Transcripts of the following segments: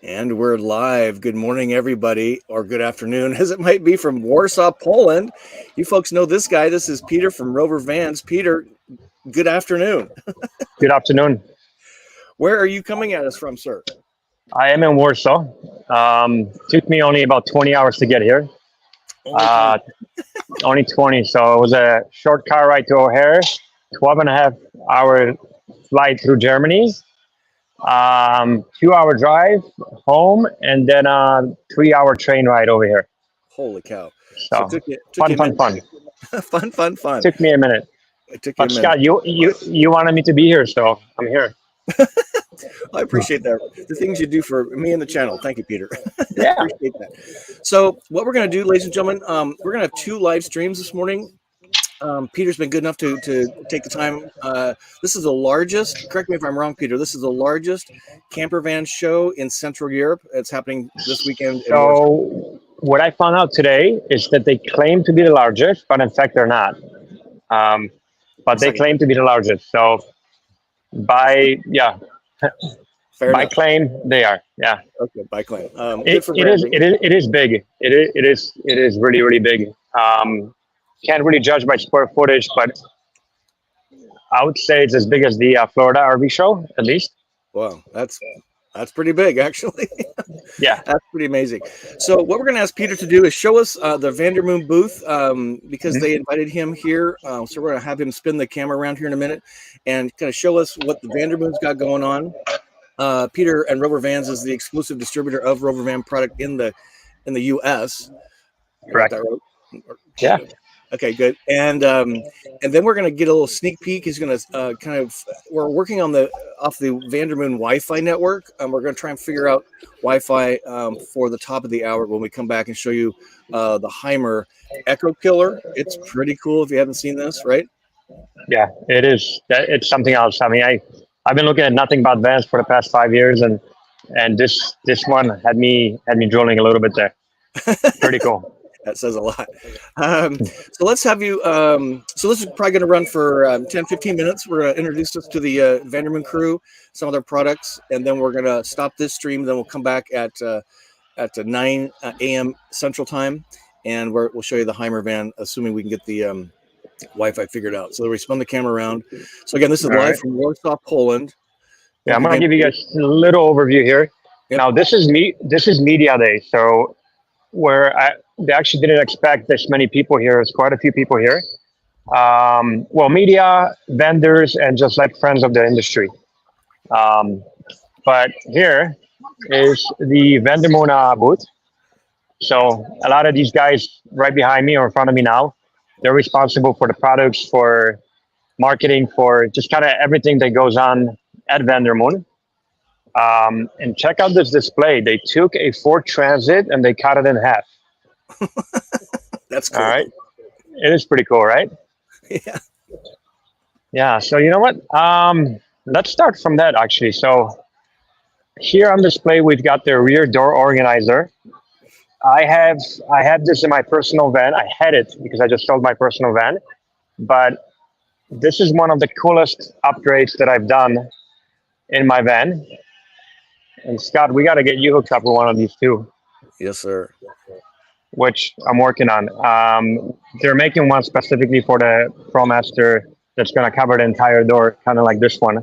And we're live. Good morning, everybody, or good afternoon, as it might be from Warsaw, Poland. You folks know this guy. This is Peter from Rover Vans. Peter, good afternoon. Good afternoon. Where are you coming at us from, sir? I am in Warsaw. Took me only about 20 hours to get here. Only 20. So it was a short car ride to O'Hare, 12 and a half hour flight through Germany, 2 hour drive home, and then a 3 hour train ride over here. Holy cow. So took fun. Fun. Took me a minute. It took But you a minute. Scott, you wanted me to be here, so I'm here. I appreciate that. The things you do for me and the channel. Thank you, Peter. Yeah. Appreciate that. So what we're going to do, ladies and gentlemen, we're going to have 2 live streams this morning. Peter's been good enough to take the time. This is the largest, correct me if I'm wrong, Peter, this is the largest camper van show in Central Europe. It's happening this weekend. So what I found out today is that they claim to be the largest, but in fact they're not. But they claim to be the largest. So by claim they are. Yeah. Okay, by claim. It is big. It is really big. Can't really judge by square footage, but I would say it's as big as the Florida RV show, at least. Wow, that's pretty big, actually. Yeah, that's pretty amazing. So what we're going to ask Peter to do is show us the Vandermoon booth because they invited him here. So we're going to have him spin the camera around here in a minute and kind of show us what the Vandermoon's got going on. Peter and Rover Vans is the exclusive distributor of Rover Van product in the U.S. Correct. Yeah. Okay, good. And then we're going to get a little sneak peek. He's going to we're working on off the Vandermoon Wi-Fi network. We're going to try and figure out Wi-Fi for the top of the hour when we come back and show you the Heimer Echo Killer. It's pretty cool if you haven't seen this, right? Yeah, it is. It's something else. I mean, I've been looking at nothing but vans for the past 5 years, and this one had me drooling a little bit there. Pretty cool. That says a lot. So let's have you, so this is probably going to run for 10, 15 minutes. We're going to introduce us to the Vandermoon crew, some of their products, and then we're going to stop this stream. Then we'll come back at 9 a.m. Central Time, and we'll show you the Heimer van, assuming we can get the Wi-Fi figured out. So we spun the camera around. So again, this is live from Warsaw, Poland. Yeah, I'm going to give you guys a little overview here. Yep. Now, this is media day, so they actually didn't expect this many people here. There's quite a few people here. Media, vendors, and just like friends of the industry. But here is the Vandermoon booth. So a lot of these guys right behind me or in front of me now, they're responsible for the products, for marketing, for just kind of everything that goes on at Vandermoon. And check out this display. They took a Ford Transit and they cut it in half. That's cool. All right. It is pretty cool, right? Yeah. Yeah. So you know what? Let's start from that actually. So here on display, we've got the rear door organizer. I have this in my personal van. I had it because I just sold my personal van. But this is one of the coolest upgrades that I've done in my van. And Scott, we got to get you hooked up with one of these too. Yes, sir. Which I'm working on. They're making one specifically for the ProMaster that's going to cover the entire door, kind of like this one.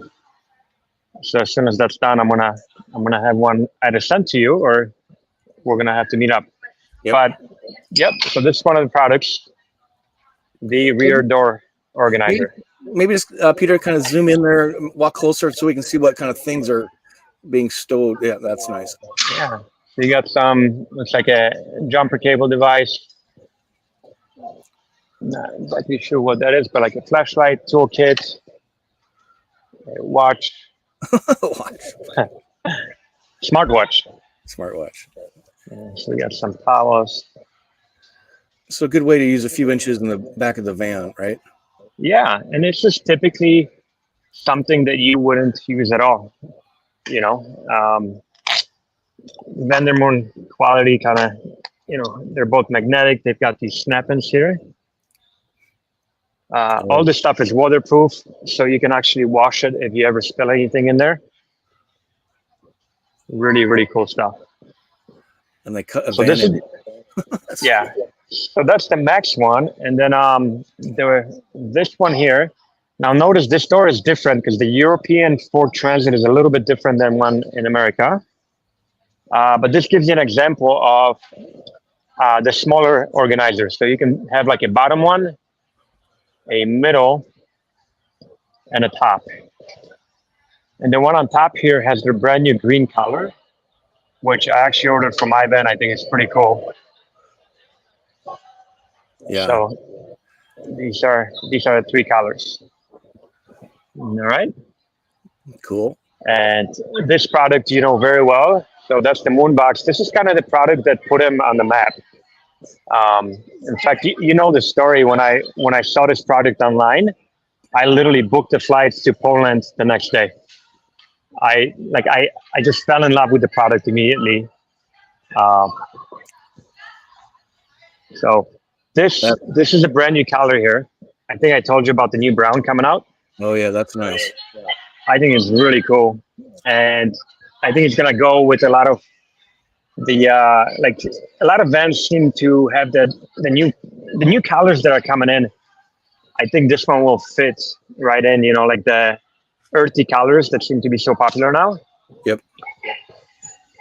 So as soon as that's done, I'm gonna have one either sent to you or we're gonna have to meet up. Yep. But yep. So this is one of the products, the rear door organizer. Maybe just Peter, kind of zoom in there, walk closer, so we can see what kind of things are being stowed. Yeah, that's nice. Yeah. So you got some, looks like a jumper cable device. Not exactly sure what that is, but like a flashlight, toolkit, a watch. Smartwatch. Yeah, so we got some towels. So a good way to use a few inches in the back of the van, right? Yeah, and it's just typically something that you wouldn't use at all. You know, Vandermoon quality kind of, they're both magnetic. They've got these snap-ins here. All this stuff is waterproof, so you can actually wash it if you ever spill anything in there. Really, really cool stuff. And they cut a So van this is, That's yeah. So that's the Max one, and then this one here. Now notice this door is different because the European Ford Transit is a little bit different than one in America. But this gives you an example of the smaller organizer. So you can have like a bottom one, a middle, and a top. And the one on top here has their brand new green color, which I actually ordered from my van. I think it's pretty cool. Yeah. So these are the three colors. All right. Cool. And this product you know very well. So that's the Moonbox. This is kind of the product that put him on the map. In fact, you know the story. When I saw this product online, I literally booked the flights to Poland the next day. I just fell in love with the product immediately. Um, so this is a brand new color here. I think I told you about the new brown coming out. Oh yeah, that's nice. I think it's really cool, and I think it's gonna go with a lot of the like a lot of vans seem to have the new colors that are coming in. I think this one will fit right in. You know, like the earthy colors that seem to be so popular now. Yep.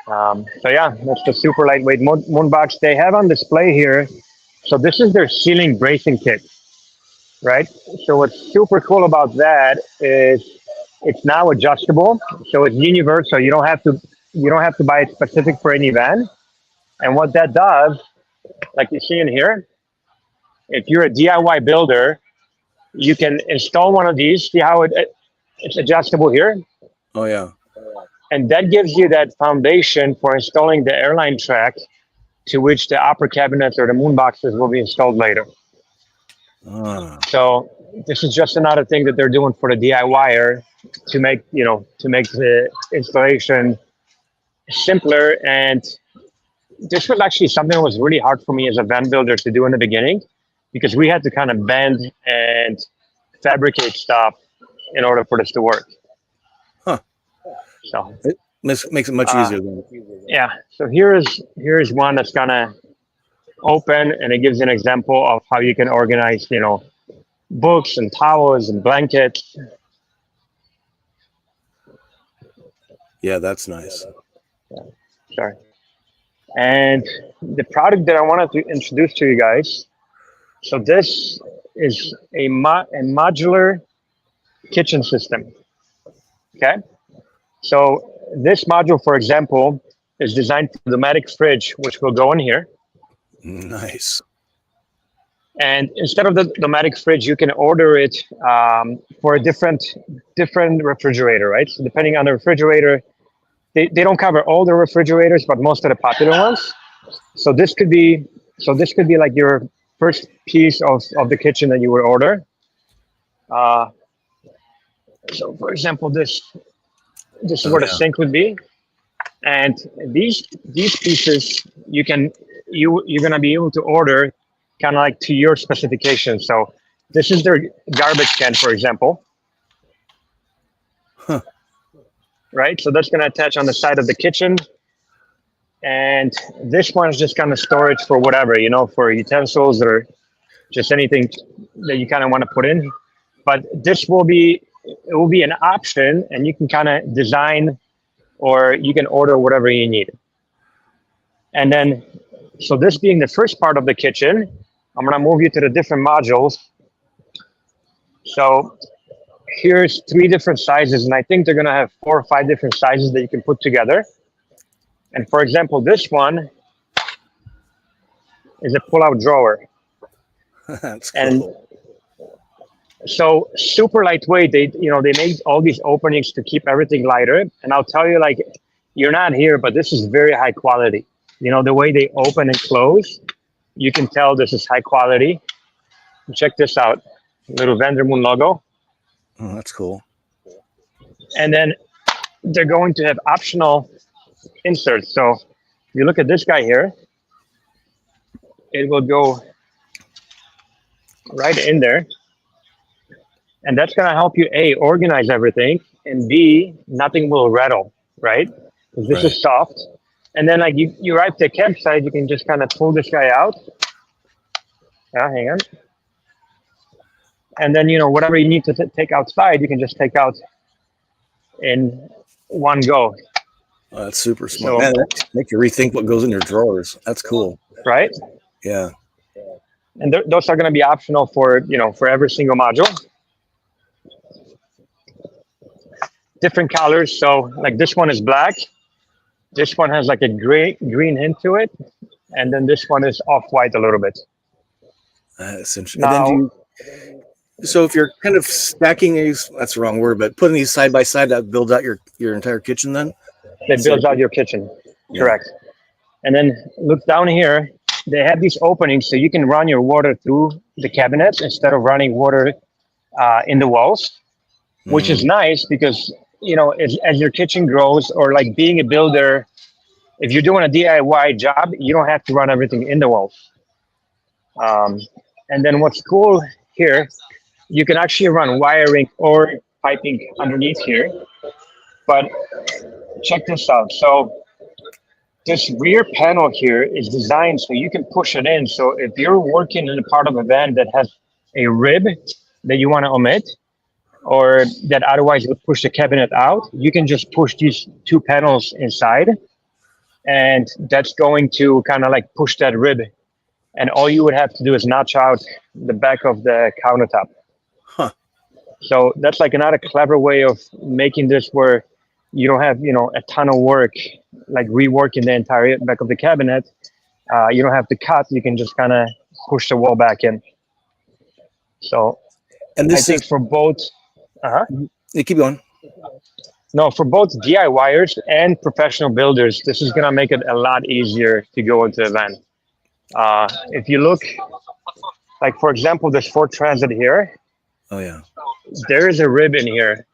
So yeah, that's the super lightweight Moonbox they have on display here. So this is their ceiling bracing kit, right? So what's super cool about that is it's now adjustable. So it's universal. You don't have to buy it specific for any van. And what that does, like you see in here, if you're a DIY builder, you can install one of these. See how it's adjustable here? Oh yeah. And that gives you that foundation for installing the airline track to which the upper cabinets or the moon boxes will be installed later. So this is just another thing that they're doing for the DIYer to make the installation simpler. And this was actually something that was really hard for me as a van builder to do in the beginning, because we had to kind of bend and fabricate stuff in order for this to work. Huh. So it makes it much easier. Yeah. So here is one that's gonna open, and it gives an example of how you can organize, books and towels and blankets. Yeah, that's nice. Sorry. And the product that I wanted to introduce to you guys. So this is a modular kitchen system. Okay. So this module, for example, is designed for the automatic fridge, which will go in here. Nice. And instead of the automatic fridge, you can order it for a different refrigerator, right? So depending on the refrigerator, they don't cover all the refrigerators, but most of the popular ones. So this could be like your first piece of the kitchen that you would order. So for example, this is where the sink would be, and these pieces you're gonna be able to order kind of like to your specifications. So this is their garbage can, for example. Huh. Right, so that's gonna attach on the side of the kitchen, and this one is just kind of storage for whatever, for utensils or just anything that you kind of want to put in. But this will be an option, and you can kind of design, or you can order whatever you need. And then, so this being the first part of the kitchen, I'm gonna move you to the different modules. So here's 3 different sizes, and I think they're gonna have 4 or 5 different sizes that you can put together. And for example, this one is a pull-out drawer. That's cool. And so super lightweight. They made all these openings to keep everything lighter. And I'll tell you, like, you're not here, but this is very high quality. The way they open and close, you can tell this is high quality. Check this out, little Vandermoon logo. Oh, that's cool. And then they're going to have optional inserts. So if you look at this guy here, it will go right in there. And that's going to help you, A, organize everything, and B, nothing will rattle, right? This is soft. And then like you arrive at the campsite, you can just kind of pull this guy out. Hang on. And then, whatever you need to take outside, you can just take out in one go. Oh, that's super smart. Man, that makes you rethink what goes in your drawers. That's cool. Right? Yeah. And those are going to be optional for, for every single module. Different colors. So like this one is black. This one has like a green hint to it. And then this one is off-white a little bit. That's interesting. Now, and then so if you're kind of stacking these, that's the wrong word, but putting these side by side, that builds out your entire kitchen then? It builds out your kitchen, correct. And then look down here, they have these openings so you can run your water through the cabinets instead of running water in the walls, which is nice because, as your kitchen grows, or like being a builder, if you're doing a DIY job, you don't have to run everything in the walls. And then what's cool here, you can actually run wiring or piping underneath here. But check this out. So this rear panel here is designed so you can push it in. So if you're working in a part of a van that has a rib that you want to omit, or that otherwise would push the cabinet out, you can just push these two panels inside, and that's going to kind of like push that rib. And all you would have to do is notch out the back of the countertop. Huh. So that's like another clever way of making this where you don't have, a ton of work, like reworking the entire back of the cabinet. You don't have to cut. You can just kind of push the wall back in. So, and this I think for both. You keep going. No, for both DIYers and professional builders, this is gonna make it a lot easier to go into the van. If you look, like for example, this Ford Transit here. Oh yeah. There is a rib in here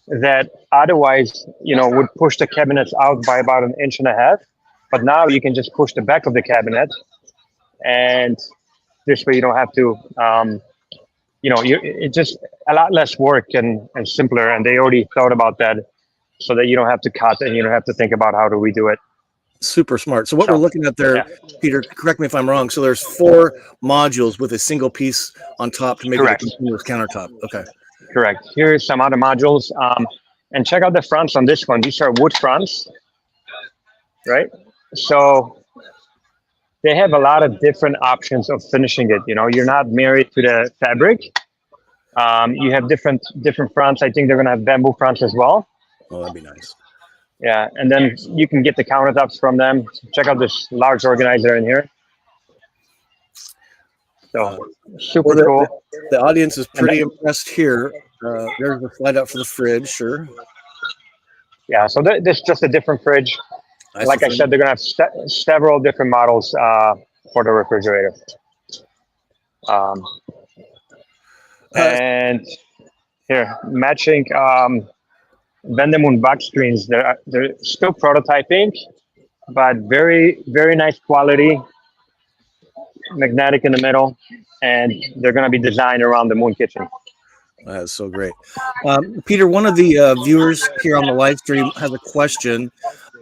that otherwise, would push the cabinets out by about 1.5 inches. But now you can just push the back of the cabinet, and this way you don't have to, it's just a lot less work and simpler. And they already thought about that so that you don't have to cut and you don't have to think about how do we do it. Super smart. So what we're looking at there, Peter, correct me if I'm wrong. So there's 4 modules with a single piece on top to make it a continuous countertop. Okay. Correct. Here's some other modules. And check out the fronts on this one. These are wood fronts, right? So they have a lot of different options of finishing it. You're not married to the fabric. You have different fronts. I think they're going to have bamboo fronts as well. Oh, that'd be nice. Yeah, and then you can get the countertops from them. Check out this large organizer in here. So super cool. The audience is pretty impressed here. There's the slide out for the fridge, sure. Yeah, so this is just a different fridge. Like I said, they're going to have several different models for the refrigerator. And here, matching Moonbox screens. They're still prototyping, but very, very nice quality. Magnetic in the middle, and they're going to be designed around the Moon Kitchen. That's so great. Peter, one of the viewers here on the live stream has a question.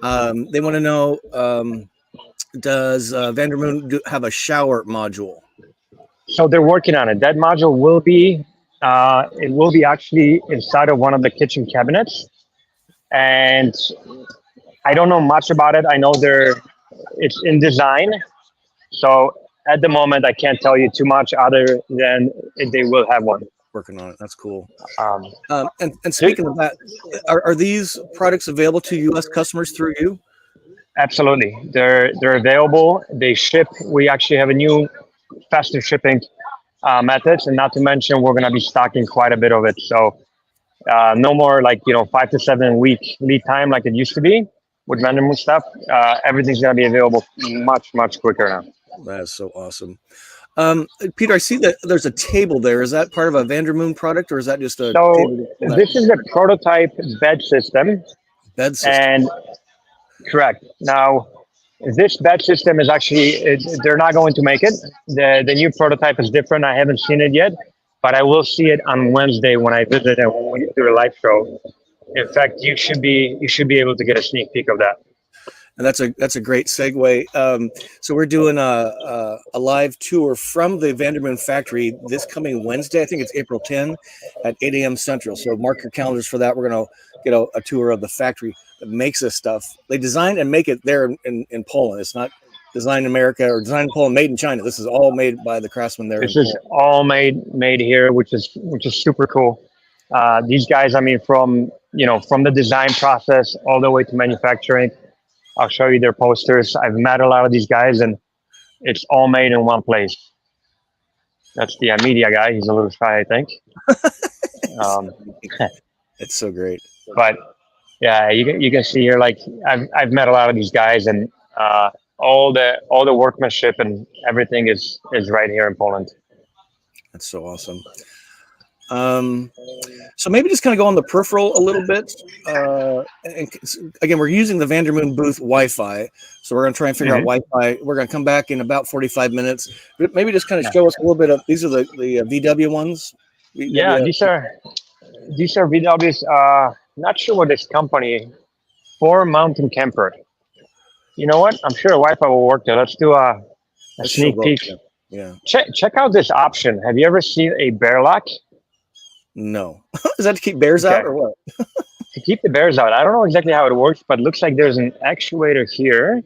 They want to know, does Vandermoon have a shower module? So they're working on it. That module will be, it will be actually inside of one of the kitchen cabinets. And I don't know much about it. I know it's in design. So at the moment, I can't tell you too much other than they will have one. Working on it. That's cool. And speaking of that, are these products available to U.S. customers through you? Absolutely. They're available. They ship. We actually have a new faster shipping methods, and not to mention we're going to be stocking quite a bit of it. So no more 5 to 7 week lead time like it used to be with Vandermoon stuff. Everything's going to be available much quicker now. That is so awesome. Peter, I see that there's a table there. Is that part of a Vandermoon product, or is that just a table? This is a prototype bed system. And correct. Now, this bed system is actually, they're not going to make it. The new prototype is different. I haven't seen it yet, but I will see it on Wednesday when I visit and when we do a live show. In fact, you should be able to get a sneak peek of that. And that's a great segue. So we're doing a live tour from the Vandermoon factory this coming Wednesday. I think it's April 10 at 8 a.m. Central. So mark your calendars for that. We're going to get a tour of the factory that makes this stuff. They design and make it there in Poland. It's not designed in America or designed in Poland, made in China. This is all made by the craftsmen there. This is all made here, which is super cool. These guys, I mean, from the design process all the way to manufacturing. I'll show you their posters. I've met a lot of these guys, and it's all made in one place. That's the media guy. He's a little shy, I think. It's so great. But yeah, you can see here, like I've met a lot of these guys, and all the workmanship and everything is right here in Poland. That's so awesome. So maybe just kind of go on the peripheral a little bit. And again, we're using the Vandermoon booth Wi-Fi, so we're going to try and figure out Wi-Fi. We're going to come back in about 45 minutes. But maybe just kind of show us a little bit of these are the VW ones. Yeah, these are VWs. Not sure what this company. For mountain camper. You know what? I'm sure Wi-Fi will work there. Let's do a sneak peek. Yeah. Check out this option. Have you ever seen a bear lock? No. Is that to keep bears out or what? To keep the bears out. I don't know exactly how it works, but it looks like there's an actuator here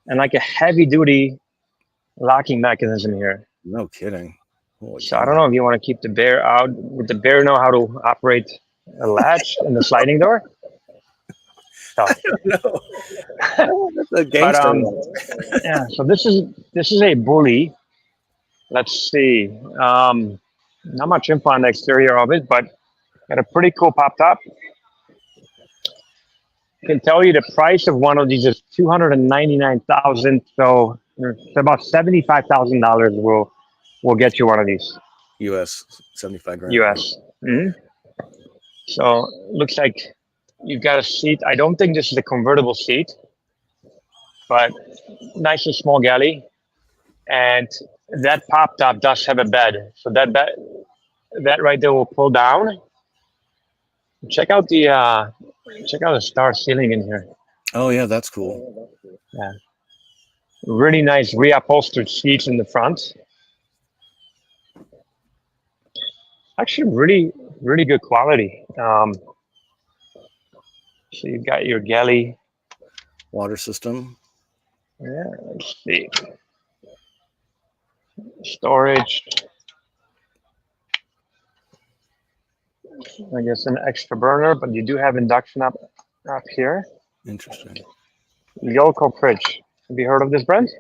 and like a heavy duty locking mechanism here. No kidding. Holy so I don't know if you want to keep the bear out. Would the bear know how to operate a latch and the sliding door? So. I don't know. That's a gangster. Yeah, so this is a bully. Let's see. Not much info on the exterior of it, but got a pretty cool pop top. I can tell you the price of one of these is $299,000. So it's about $75,000 will get you one of these. US, 75 grand. US. Mm-hmm. So looks like you've got a seat. I don't think this is a convertible seat, but nice and small galley. And that pop top does have a bed. So that right there will pull down. Check out the star ceiling in here. Oh yeah, that's cool. Yeah. Really nice reupholstered seats in the front. Actually really, really good quality. So you've got your galley. Water system. Yeah, let's see. Storage. I guess an extra burner, but you do have induction up here. Interesting. Yoko fridge. Have you heard of this brand?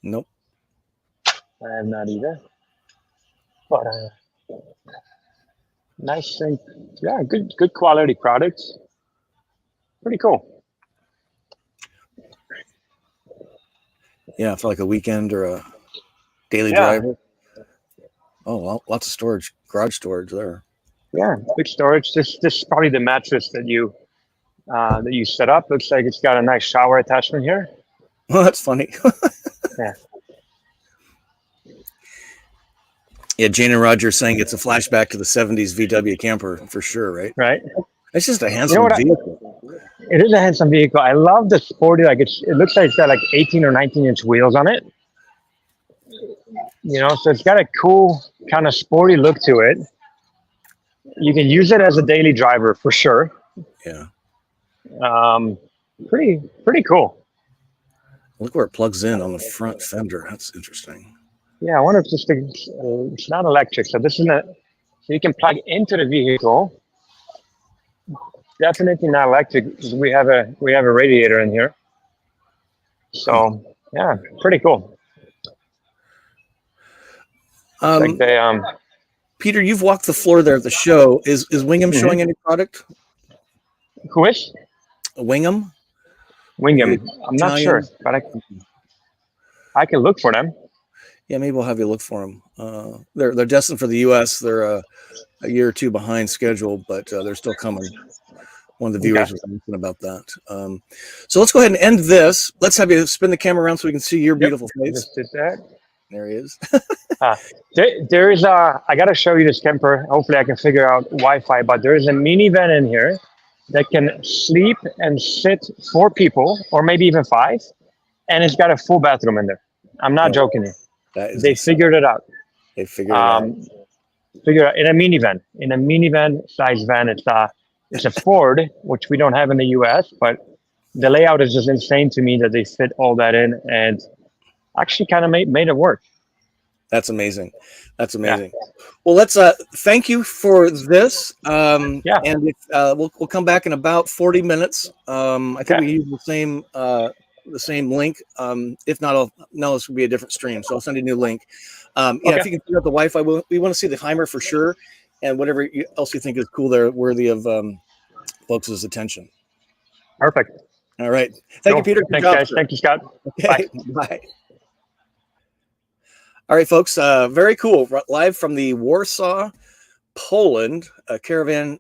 Nope. I have not either. But nice and yeah, good quality products. Pretty cool. Yeah, for like a weekend or a daily driver. Oh, well, lots of storage, garage storage there. Yeah, big storage. This is probably the mattress that you set up. Looks like it's got a nice shower attachment here. Well, that's funny. Yeah. Yeah, Jane and Roger saying it's a flashback to the 70s VW camper for sure, right? Right. It's just a handsome vehicle. It is a handsome vehicle. I love the sporty, like it looks like it's got like 18 or 19-inch wheels on it. So it's got a cool kind of sporty look to it. You can use it as a daily driver for sure. Yeah. Pretty cool. Look where it plugs in on the front fender. That's interesting. Yeah, I wonder if it's not electric. So this is so you can plug into the vehicle. Definitely not electric because we have a radiator in here. So yeah, pretty cool. Like they, Peter, you've walked the floor there at the show. Is Wingham showing any product? Who is? Wingham. I'm not sure, but I can look for them. Yeah, maybe we'll have you look for them. They're destined for the U.S. They're a year or two behind schedule, but they're still coming. One of the viewers was asking about that. So let's go ahead and end this. Let's have you spin the camera around so we can see your beautiful face. Just did that. There he is. There is I got to show you this camper. Hopefully I can figure out Wi-Fi, but there is a minivan in here. that can sleep and sit 4 people, or maybe even 5, and it's got a full bathroom in there. I'm not No, joking you. that is They insane. figured it out. They figured it out. Um, Figured out in a minivan. In a minivan size van, it's a Ford, which we don't have in the U.S., but the layout is just insane to me that they fit all that in and actually kind of made it work. That's amazing. That's Yeah. amazing. Well, let's thank you for this. Yeah. And if, we'll come back in about 40 minutes. I think we Okay. use the same link. If not, no, this will be a different stream. So I'll send you a new link. Yeah, if Okay. you can figure out the Wi-Fi, we want to see the Heimer for sure, and whatever else you think is cool there, worthy of folks' attention. Perfect. All right. Thank you, Cool. Peter. Good Thanks, job, guys. sir. Thank you, Scott. Bye. Okay. Bye. All right, folks. Very cool. Live from the Warsaw, Poland, Caravan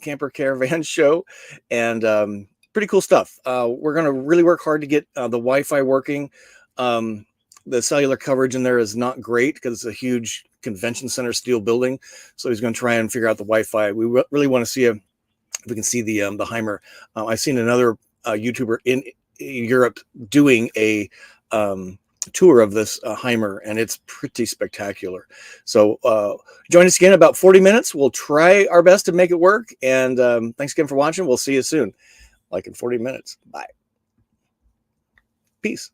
camper caravan show, and pretty cool stuff. We're going to really work hard to get the Wi-Fi working. The cellular coverage in there is not great because it's a huge convention center steel building. So he's going to try and figure out the Wi-Fi. We really want to see if we can see the Heimer. I've seen another YouTuber in Europe doing a tour of this Heimer, and it's pretty spectacular. So join us again in about 40 minutes. We'll try our best to make it work. And thanks again for watching. We'll see you soon, like in 40 minutes. Bye. Peace.